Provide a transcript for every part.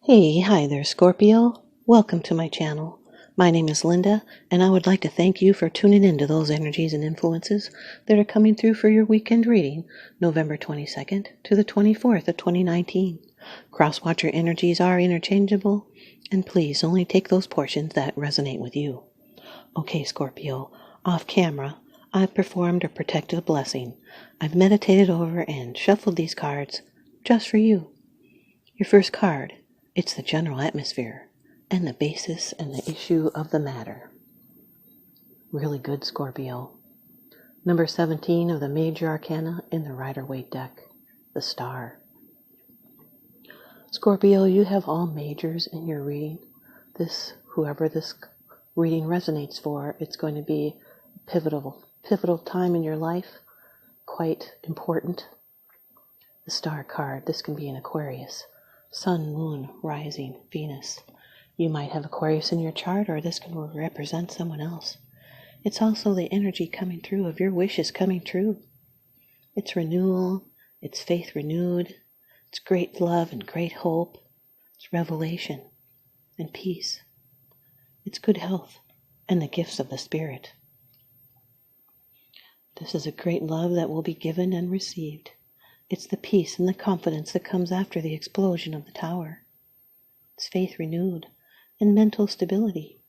Hey, hi there, Scorpio. Welcome to my channel. My name is Lynda, and I would like to thank you for tuning into those energies and influences that are coming through for your weekend reading, November 22nd to the 24th of 2019. Cross-watcher energies are interchangeable, and please only take those portions that resonate with you. Okay, Scorpio, off camera, I've performed a protective blessing. I've meditated over and shuffled these cards just for you. Your first card. It's the general atmosphere and the basis and the issue of the matter. Really good, Scorpio. Number 17 of the major arcana in the Rider-Waite deck, the Star. Scorpio, you have all majors in your reading. Whoever this reading resonates for, it's going to be a pivotal time in your life, quite important. The Star card, this can be an Aquarius. Sun, Moon, Rising, Venus. You might have Aquarius in your chart, or this can represent someone else. It's also the energy coming through of your wishes coming true. It's renewal, it's faith renewed, it's great love and great hope, it's revelation and peace. It's good health and the gifts of the Spirit. This is a great love that will be given and received. It's the peace and the confidence that comes after the explosion of the tower. It's faith renewed and mental stability.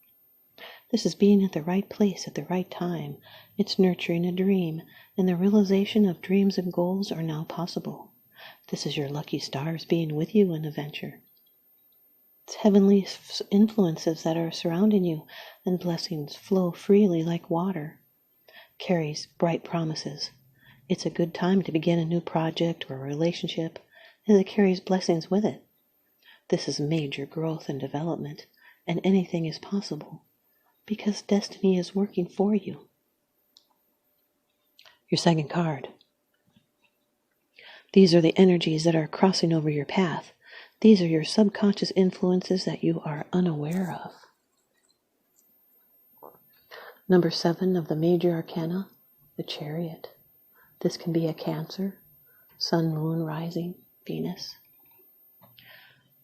This is being at the right place at the right time. It's nurturing a dream, and the realization of dreams and goals are now possible. This is your lucky stars being with you in a venture. It's heavenly influences that are surrounding you, and blessings flow freely like water. Carries bright promises. It's a good time to begin a new project or a relationship, as it carries blessings with it. This is major growth and development, and anything is possible, because destiny is working for you. Your second card. These are the energies that are crossing over your path. These are your subconscious influences that you are unaware of. Number 7 of the major arcana, the Chariot. This can be a Cancer, Sun, Moon, Rising, Venus.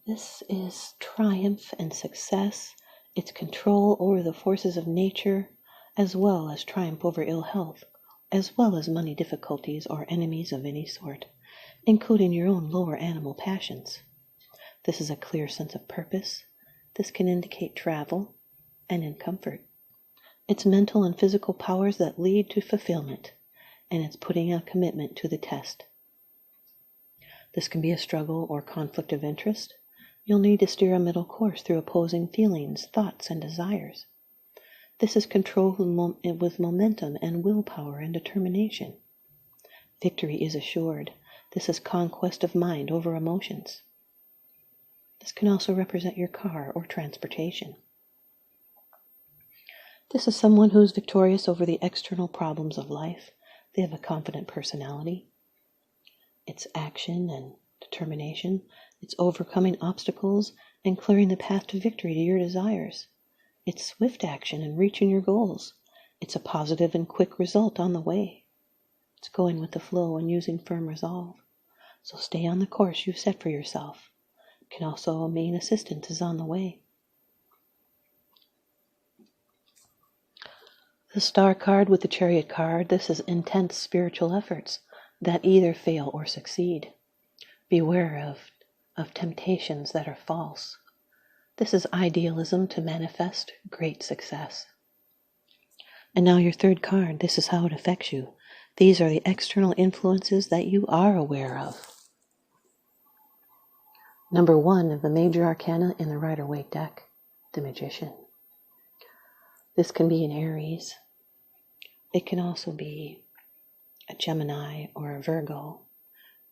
This is triumph and success. It's control over the forces of nature, as well as triumph over ill health, as well as money difficulties or enemies of any sort, including your own lower animal passions. This is a clear sense of purpose. This can indicate travel and in comfort. It's mental and physical powers that lead to fulfillment. And it's putting a commitment to the test. This can be a struggle or conflict of interest. You'll need to steer a middle course through opposing feelings, thoughts, and desires. This is control with momentum and willpower and determination. Victory is assured. This is conquest of mind over emotions. This can also represent your car or transportation. This is someone who's victorious over the external problems of life. They have a confident personality. It's action and determination. It's overcoming obstacles and clearing the path to victory to your desires. It's swift action and reaching your goals. It's a positive and quick result on the way. It's going with the flow and using firm resolve. So stay on the course you've set for yourself. It can also mean assistance is on the way. The Star card with the Chariot card, this is intense spiritual efforts that either fail or succeed. Beware of temptations that are false. This is idealism to manifest great success. And now your third card, this is how it affects you. These are the external influences that you are aware of. Number 1 of the major arcana in the Rider-Waite deck, the Magician. This can be an Aries. It can also be a Gemini or a Virgo.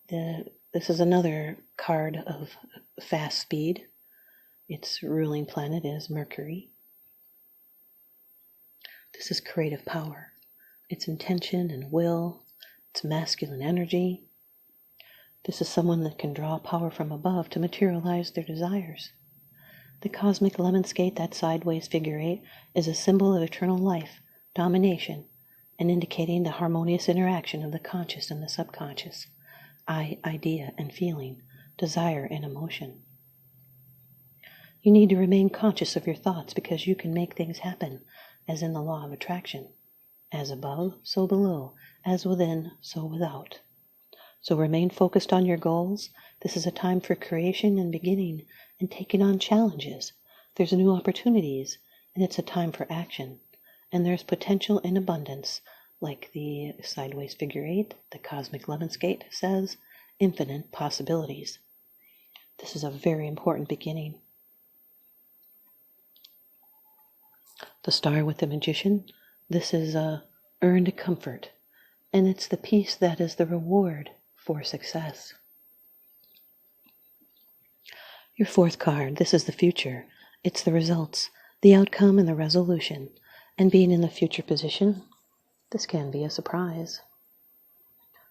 This is another card of fast speed. Its ruling planet is Mercury. This is creative power. It's intention and will. It's masculine energy. This is someone that can draw power from above to materialize their desires. The cosmic lemon skate, that sideways figure 8, is a symbol of eternal life, domination, and indicating the harmonious interaction of the conscious and the subconscious, idea and feeling, desire and emotion. You need to remain conscious of your thoughts because you can make things happen, as in the law of attraction. As above, so below. As within, so without. So remain focused on your goals. This is a time for creation and beginning and taking on challenges. There's new opportunities, and it's a time for action. And there's potential in abundance, like the sideways figure 8, the cosmic Levinsgate says, infinite possibilities. This is a very important beginning. The star with the magician, this is earned comfort, and it's the peace that is the reward for success. Your fourth card, this is the future. It's the results, the outcome, and the resolution. And being in the future position, this can be a surprise.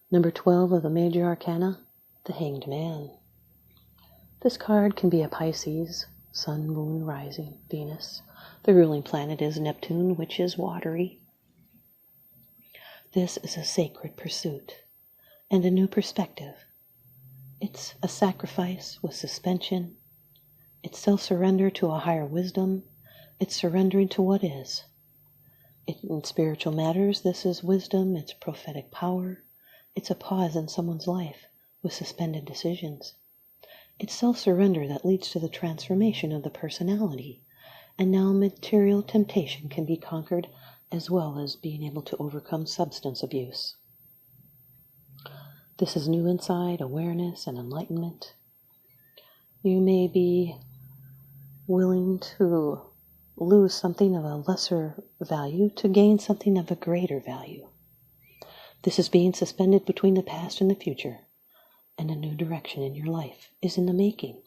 Number 12 of the major arcana, the Hanged Man. This card can be a Pisces, Sun, Moon, Rising, Venus. The ruling planet is Neptune, which is watery. This is a sacred pursuit and a new perspective. It's a sacrifice with suspension. It's self-surrender to a higher wisdom. It's surrendering to what is. In spiritual matters, this is wisdom. It's prophetic power. It's a pause in someone's life with suspended decisions. It's self-surrender that leads to the transformation of the personality. And now material temptation can be conquered as well as being able to overcome substance abuse. This is new insight, awareness, and enlightenment. You may be willing to lose something of a lesser value to gain something of a greater value. This is being suspended between the past and the future, and a new direction in your life is in the making.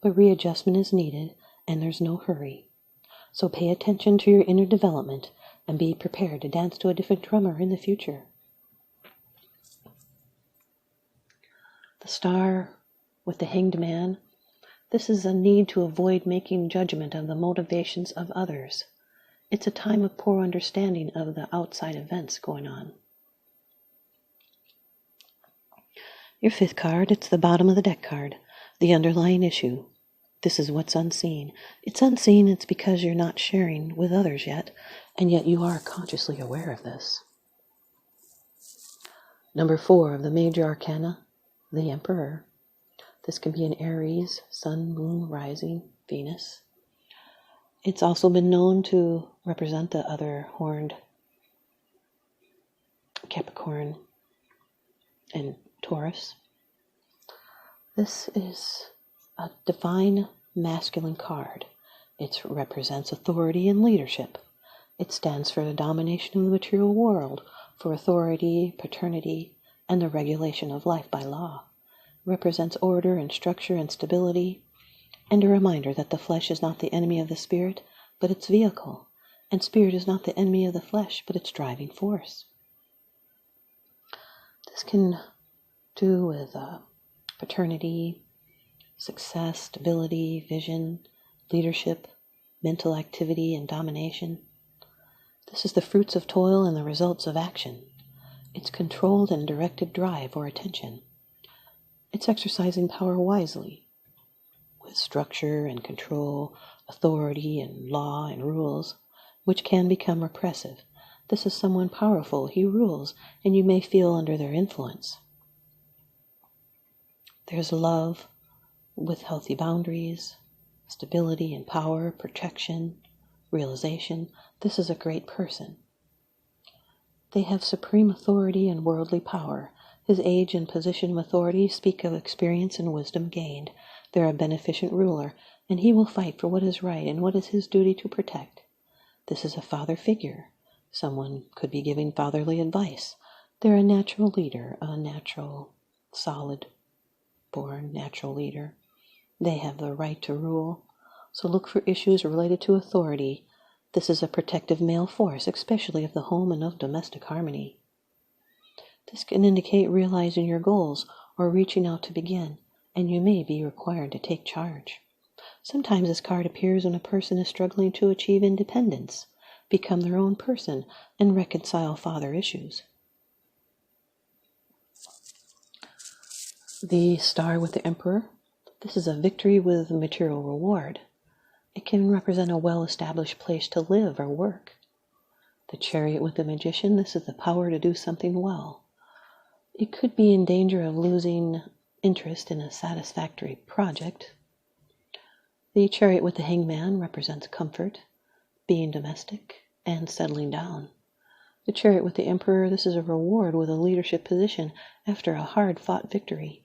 But readjustment is needed, and there's no hurry. So pay attention to your inner development and be prepared to dance to a different drummer in the future. The star with the Hanged Man, this is a need to avoid making judgment of the motivations of others. It's a time of poor understanding of the outside events going on. Your fifth card, it's the bottom of the deck card, the underlying issue. This is what's unseen. It's unseen, it's because you're not sharing with others yet, and yet you are consciously aware of this. Number 4 of the major arcana, the Emperor. This can be an Aries, Sun, Moon, Rising, Venus. It's also been known to represent the other horned Capricorn and Taurus. This is a divine masculine card. It represents authority and leadership. It stands for the domination of the material world, for authority, paternity, and the regulation of life by law. It represents order and structure and stability, and a reminder that the flesh is not the enemy of the spirit, but its vehicle, and spirit is not the enemy of the flesh, but its driving force. This can do with paternity, success, stability, vision, leadership, mental activity, and domination. This is the fruits of toil and the results of action. It's controlled and directed drive or attention. It's exercising power wisely, with structure and control, authority and law and rules, which can become repressive. This is someone powerful. He rules, and you may feel under their influence. There's love with healthy boundaries, stability and power, protection, realization. This is a great person. They have supreme authority and worldly power. His age and position of authority speak of experience and wisdom gained. They're a beneficent ruler, and he will fight for what is right and what is his duty to protect. This is a father figure. Someone could be giving fatherly advice. They're a natural leader, a natural, solid-born natural leader. They have the right to rule. So look for issues related to authority. This is a protective male force, especially of the home and of domestic harmony. This can indicate realizing your goals or reaching out to begin, and you may be required to take charge. Sometimes this card appears when a person is struggling to achieve independence, become their own person, and reconcile father issues. The star with the Emperor. This is a victory with material reward. It can represent a well-established place to live or work. The Chariot with the Magician, this is the power to do something well. It could be in danger of losing interest in a satisfactory project. The Chariot with the Hanged Man represents comfort, being domestic, and settling down. The Chariot with the Emperor, this is a reward with a leadership position after a hard-fought victory.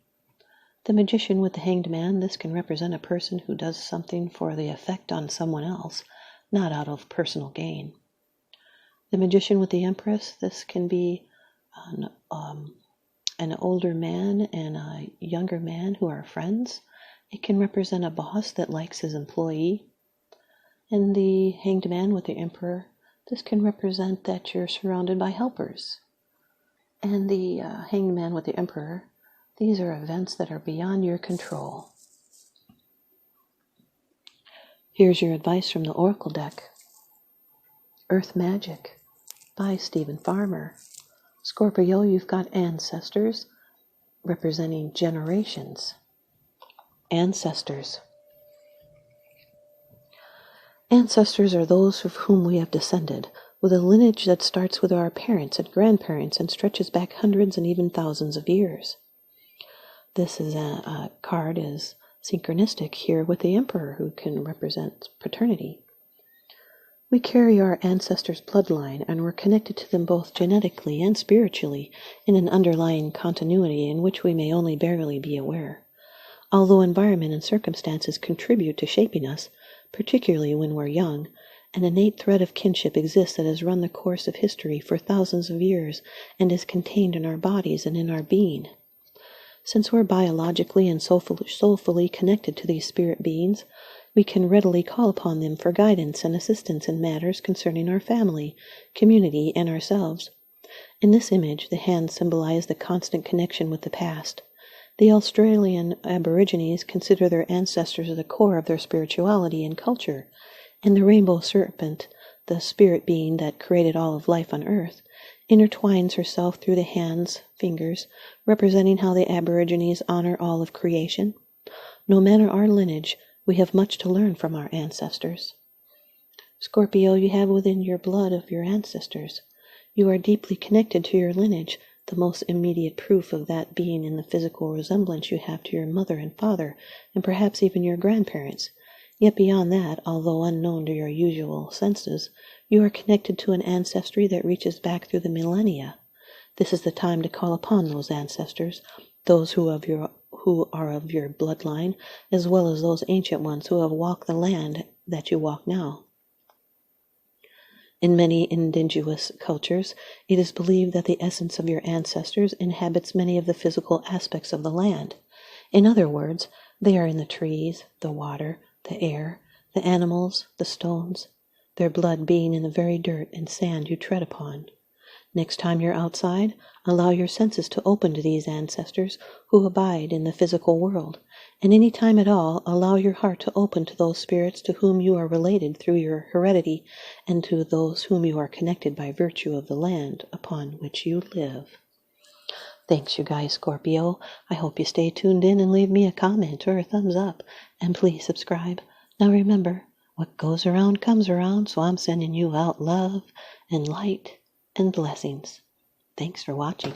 The Magician with the Hanged Man, this can represent a person who does something for the effect on someone else, not out of personal gain. The Magician with the Empress, this can be an older man and a younger man who are friends. It can represent a boss that likes his employee. And the Hanged Man with the Emperor, this can represent that you're surrounded by helpers. And the Hanged Man with the Emperor, these are events that are beyond your control. Here's your advice from the Oracle deck. Earth Magic by Stephen Farmer. Scorpio, you've got ancestors representing generations. Ancestors. Ancestors are those of whom we have descended, with a lineage that starts with our parents and grandparents and stretches back hundreds and even thousands of years. This is a card is synchronistic here with the Emperor, who can represent paternity. We carry our ancestors' bloodline, and we're connected to them both genetically and spiritually in an underlying continuity in which we may only barely be aware. Although environment and circumstances contribute to shaping us, particularly when we're young, an innate thread of kinship exists that has run the course of history for thousands of years and is contained in our bodies and in our being. Since we're biologically and soulfully connected to these spirit beings, we can readily call upon them for guidance and assistance in matters concerning our family, community, and ourselves. In this image, the hands symbolize the constant connection with the past. The Australian Aborigines consider their ancestors the core of their spirituality and culture, and the rainbow serpent, the spirit being that created all of life on Earth, intertwines herself through the hands, fingers, representing how the Aborigines honor all of creation. No matter our lineage, we have much to learn from our ancestors. Scorpio, you have within your blood of your ancestors. You are deeply connected to your lineage, the most immediate proof of that being in the physical resemblance you have to your mother and father, and perhaps even your grandparents. Yet beyond that, although unknown to your usual senses, you are connected to an ancestry that reaches back through the millennia. This is the time to call upon those ancestors, those who are of your bloodline, as well as those ancient ones who have walked the land that you walk now. In many indigenous cultures, it is believed that the essence of your ancestors inhabits many of the physical aspects of the land. In other words, they are in the trees, the water, the air, the animals, the stones, their blood being in the very dirt and sand you tread upon. Next time you're outside, allow your senses to open to these ancestors who abide in the physical world, and any time at all, allow your heart to open to those spirits to whom you are related through your heredity and to those whom you are connected by virtue of the land upon which you live. Thanks, you guys, Scorpio. I hope you stay tuned in and leave me a comment or a thumbs up, and please subscribe. Now remember, what goes around comes around, so I'm sending you out love and light and blessings. Thanks for watching.